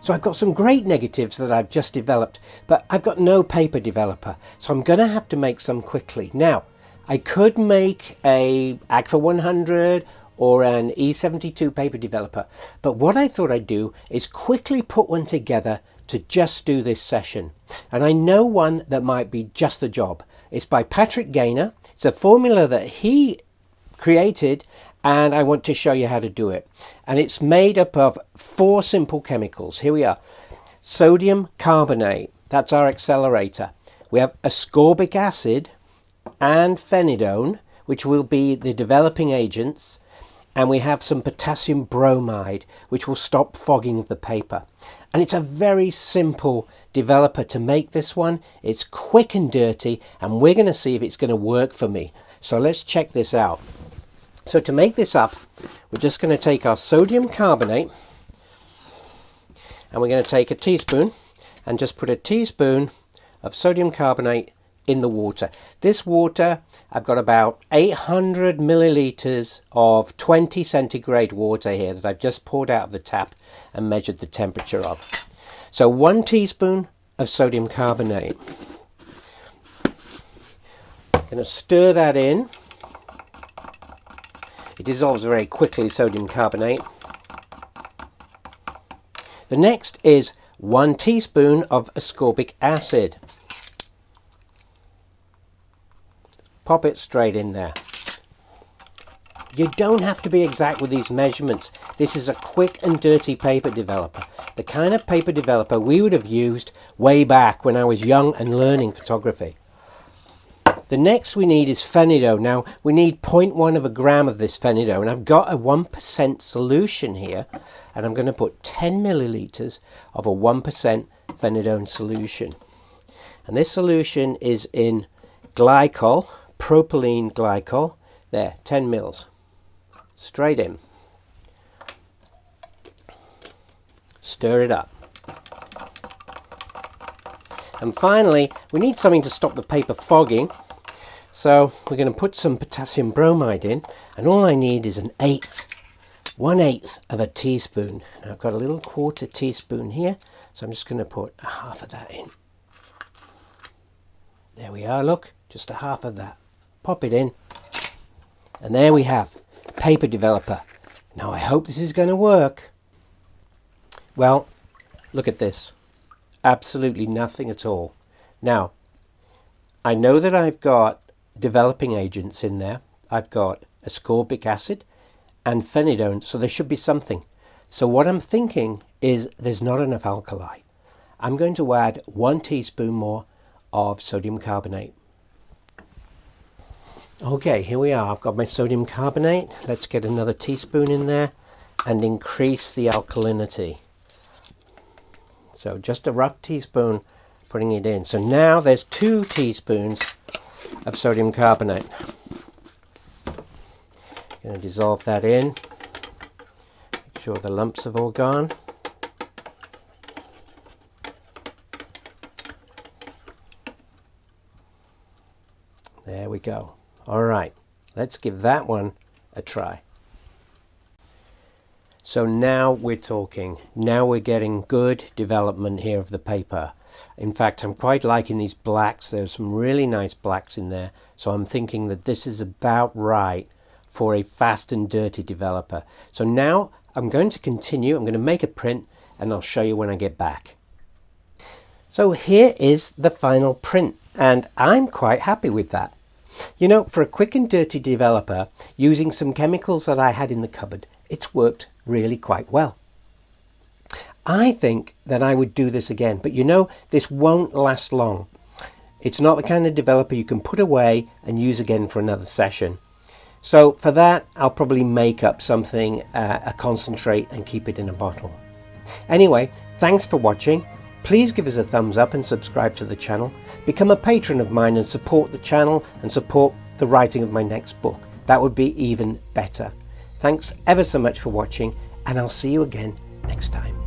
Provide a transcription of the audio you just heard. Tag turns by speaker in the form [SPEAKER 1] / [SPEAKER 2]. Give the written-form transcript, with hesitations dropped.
[SPEAKER 1] So I've got some great negatives that I've just developed, but I've got no paper developer, so I'm going to have to make some quickly. Now, I could make a Agfa 100 or an E72 paper developer, but what I thought I'd do is quickly put one together to just do this session. And I know one that might be just the job. It's by Patrick Gaynor. It's a formula that he created, and I want to show you how to do it. And it's made up of 4 simple chemicals. Here we are. Sodium carbonate, that's our accelerator. We have ascorbic acid and phenidone, which will be the developing agents. And we have some potassium bromide, which will stop fogging of the paper. And it's a very simple developer to make this one. It's quick and dirty, and we're going to see if it's going to work for me. So let's check this out. So to make this up, we're just going to take our sodium carbonate, and we're going to take a teaspoon and just put a teaspoon of sodium carbonate in the water. This water, I've got about 800 milliliters of 20 centigrade water here that I've just poured out of the tap and measured the temperature of. So 1 teaspoon of sodium carbonate. I'm going to stir that in. It dissolves very quickly, sodium carbonate. The next is 1 teaspoon of ascorbic acid. Pop it straight in there. You don't have to be exact with these measurements. This is a quick and dirty paper developer. The kind of paper developer we would have used way back when I was young and learning photography. The next we need is phenidone. Now we need 0.1 of a gram of this phenidone. I've got a 1% solution here, and I'm going to put 10 milliliters of a 1% phenidone solution. And this solution is in glycol, propylene glycol. There, 10 mils. Straight in. Stir it up. And finally, we need something to stop the paper fogging. So we're going to put some potassium bromide in, and all I need is 1/8 of a teaspoon. Now I've got a little 1/4 teaspoon here, so I'm just going to put half of that in. There we are, look, just a half of that. Pop it in, and there we have paper developer. Now I hope this is going to work. Well, look at this. Absolutely nothing at all. Now, I know that I've got developing agents in there. I've got ascorbic acid and phenidone, so there should be something. So what I'm thinking is there's not enough alkali. I'm going to add 1 teaspoon more of sodium carbonate. Okay, here we are. I've got my sodium carbonate. Let's get another teaspoon in there and increase the alkalinity. So just a rough teaspoon, putting it in. So now there's 2 teaspoons of sodium carbonate. Going to dissolve that in. Make sure the lumps have all gone. There we go. All right, let's give that one a try. So now we're talking. Now we're getting good development here of the paper. In fact, I'm quite liking these blacks. There's some really nice blacks in there. So I'm thinking that this is about right for a fast and dirty developer. So now I'm going to continue. I'm going to make a print, and I'll show you when I get back. So here is the final print, and I'm quite happy with that. You know, for a quick and dirty developer, using some chemicals that I had in the cupboard, it's worked really quite well. I think that I would do this again, but you know, this won't last long. It's not the kind of developer you can put away and use again for another session. So for that, I'll probably make up something, a concentrate, and keep it in a bottle. Anyway, thanks for watching. Please give us a thumbs up and subscribe to the channel. Become a patron of mine and support the channel and support the writing of my next book. That would be even better. Thanks ever so much for watching, and I'll see you again next time.